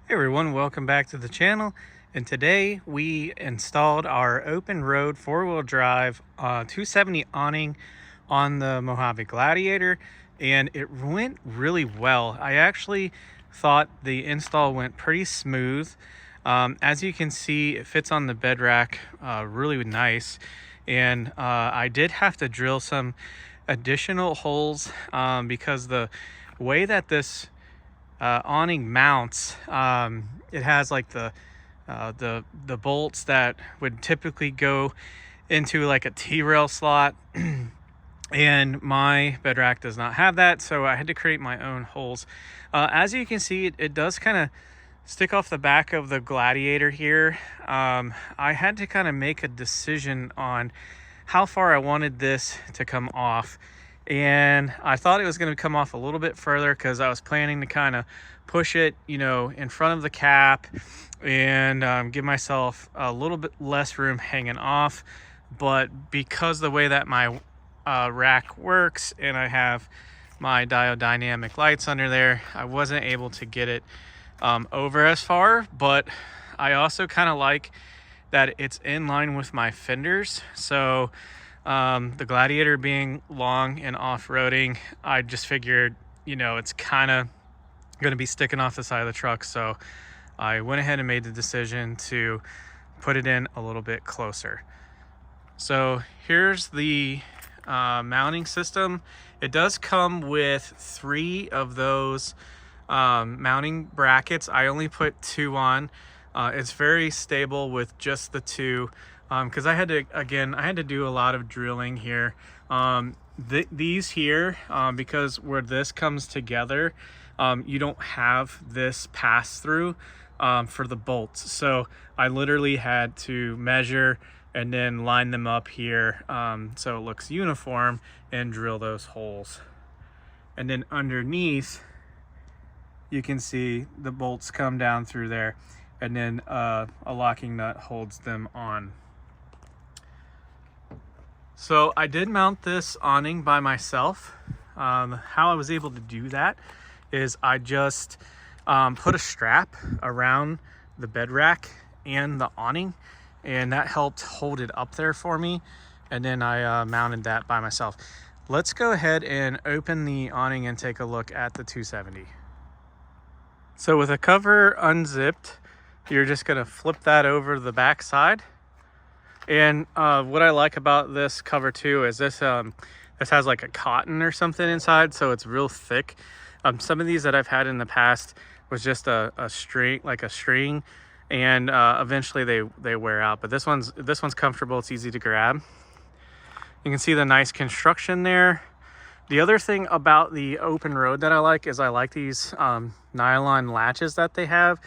Hey everyone, welcome back to the channel. And today we installed our Openroad four-wheel drive 270 awning on the Mojave Gladiator, and it went really well. I actually thought the install went pretty smooth. As you can see, it fits on the bed rack really nice, and I did have to drill some additional holes because the way that this awning mounts, it has like the bolts that would typically go into like a T-rail slot and my bed rack does not have that, so I had to create my own holes. As you can see, it does kind of stick off the back of the Gladiator here. I had to kind of make a decision on how far I wanted this to come off, and I thought it was going to come off a little bit further because I was planning to kind of push it, you know, in front of the cap and give myself a little bit less room hanging off. But because the way that my rack works and I have my diodynamic lights under there, I wasn't able to get it over as far. But I also kind of like that it's in line with my fenders. So the Gladiator being long and off-roading, I just figured, you know, it's kind of going to be sticking off the side of the truck. So I went ahead and made the decision to put it in a little bit closer. So here's the mounting system. It does come with 3 of those mounting brackets. I only put 2 on. It's very stable with just the 2. Because I had to do a lot of drilling here. These here, because where this comes together, you don't have this pass through for the bolts. So I literally had to measure and then line them up here so it looks uniform and drill those holes. And then underneath, you can see the bolts come down through there, and then a locking nut holds them on. So I did mount this awning by myself. How I was able to do that is I just put a strap around the bed rack and the awning, and that helped hold it up there for me. And then I mounted that by myself. Let's go ahead and open the awning and take a look at the 270. So with the cover unzipped, you're just gonna flip that over the back side. And what I like about this cover too is this has like a cotton or something inside, so it's real thick. Some of these that I've had in the past was just a string, and eventually they wear out. But this one's comfortable. It's easy to grab. You can see the nice construction there. The other thing about the Openroad that I like is I like these nylon latches that they have.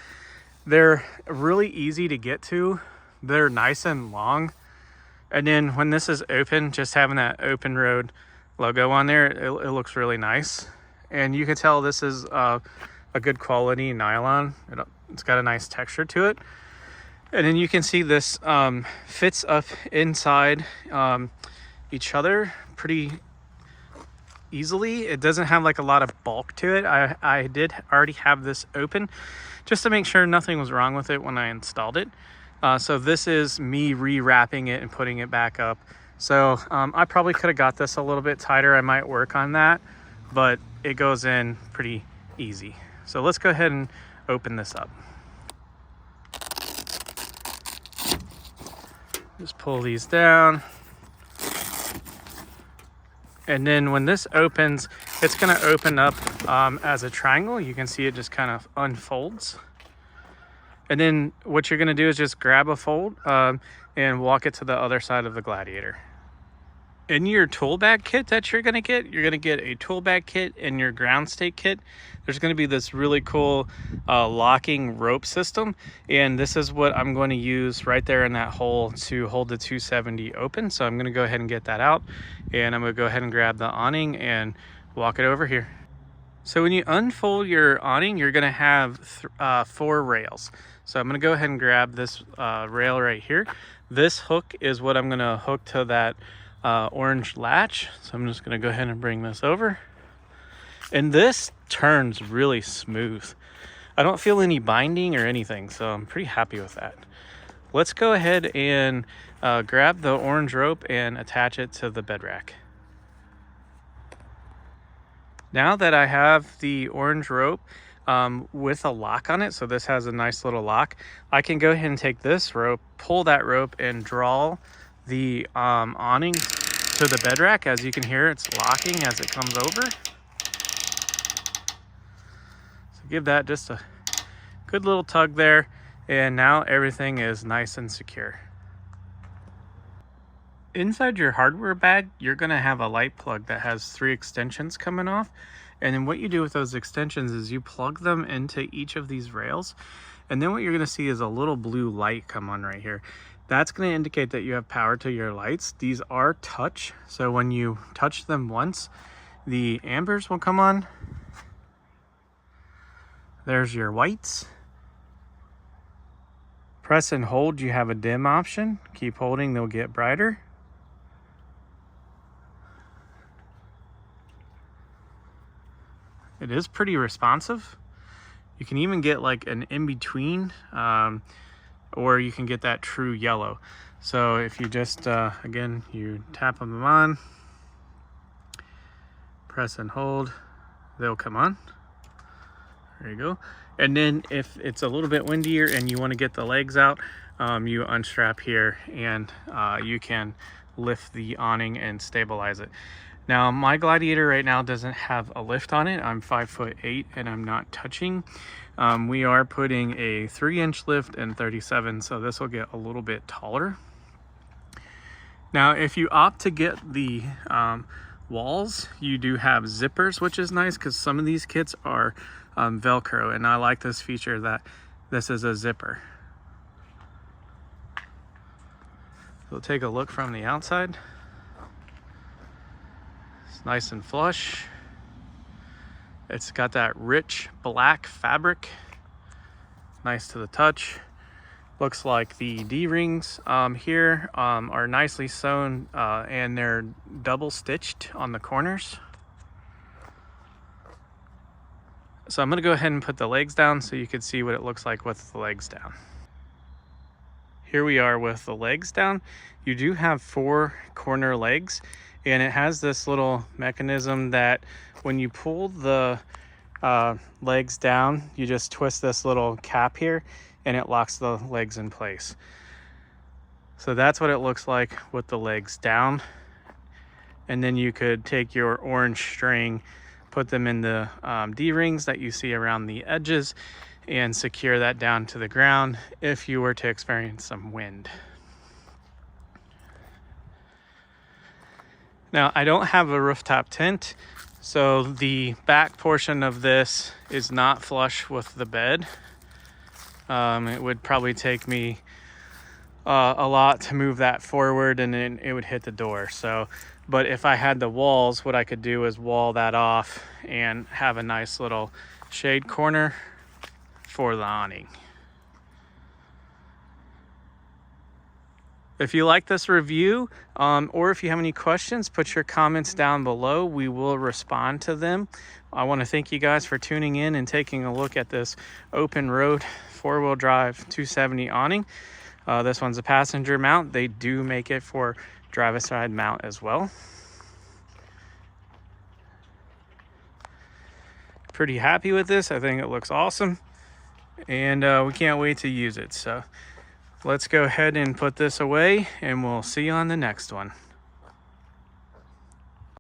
They're really easy to get to. They're nice and long, and then when this is open, just having that Openroad logo on there, it looks really nice. And you can tell this is a good quality nylon. It's got a nice texture to it. And then you can see this fits up inside each other pretty easily. It doesn't have like a lot of bulk to it. I did already have this open just to make sure nothing was wrong with it when I installed it. So this is me rewrapping it and putting it back up. So I probably could have got this a little bit tighter. I might work on that, but it goes in pretty easy. So let's go ahead and open this up. Just pull these down. And then when this opens, it's gonna open up as a triangle. You can see it just kind of unfolds. And then what you're gonna do is just grab a fold and walk it to the other side of the Gladiator. In your tool bag kit that you're gonna get a tool bag kit and your ground stake kit. There's gonna be this really cool locking rope system. And this is what I'm going to use right there in that hole to hold the 270 open. So I'm gonna go ahead and get that out. And I'm gonna go ahead and grab the awning and walk it over here. So when you unfold your awning, you're gonna have 4 rails. So I'm gonna go ahead and grab this rail right here. This hook is what I'm gonna hook to that orange latch. So I'm just gonna go ahead and bring this over. And this turns really smooth. I don't feel any binding or anything, so I'm pretty happy with that. Let's go ahead and grab the orange rope and attach it to the bed rack. Now that I have the orange rope with a lock on it, so this has a nice little lock, I can go ahead and take this rope, pull that rope, and draw the awning to the bed rack. As you can hear, it's locking as it comes over. So give that just a good little tug there, and now everything is nice and secure. Inside your hardware bag, you're going to have a light plug that has 3 extensions coming off. And then what you do with those extensions is you plug them into each of these rails. And then what you're going to see is a little blue light come on right here. That's going to indicate that you have power to your lights. These are touch, so when you touch them once, the ambers will come on. There's your whites. Press and hold, you have a dim option. Keep holding, they'll get brighter. It is pretty responsive. You can even get like an in-between, or you can get that true yellow. So if you just, again, you tap them on, press and hold, they'll come on. There you go. And then if it's a little bit windier and you want to get the legs out, you unstrap here and you can lift the awning and stabilize it. Now my Gladiator right now doesn't have a lift on it. I'm 5'8" and I'm not touching. We are putting a 3-inch lift and 37, so this will get a little bit taller. Now if you opt to get the walls, you do have zippers, which is nice because some of these kits are Velcro, and I like this feature that this is a zipper. We'll take a look from the outside. It's nice and flush. It's got that rich black fabric, nice to the touch. Looks like the D-rings here are nicely sewn and they're double stitched on the corners. So I'm gonna go ahead and put the legs down so you can see what it looks like with the legs down. Here we are with the legs down. You do have 4 corner legs, and it has this little mechanism that when you pull the legs down, you just twist this little cap here and it locks the legs in place. So that's what it looks like with the legs down. And then you could take your orange string, put them in the D-rings that you see around the edges, and secure that down to the ground if you were to experience some wind. Now, I don't have a rooftop tent, so the back portion of this is not flush with the bed. It would probably take me a lot to move that forward, and then it would hit the door. So, but if I had the walls, what I could do is wall that off and have a nice little shade corner for the awning. If you like this review, or if you have any questions, put your comments down below. We will respond to them. I want to thank you guys for tuning in and taking a look at this Openroad 4-wheel drive 270 awning. This one's a passenger mount. They do make it for drive-aside mount as well. Pretty happy with this. I think it looks awesome, and we can't wait to use it. So let's go ahead and put this away, and we'll see you on the next one.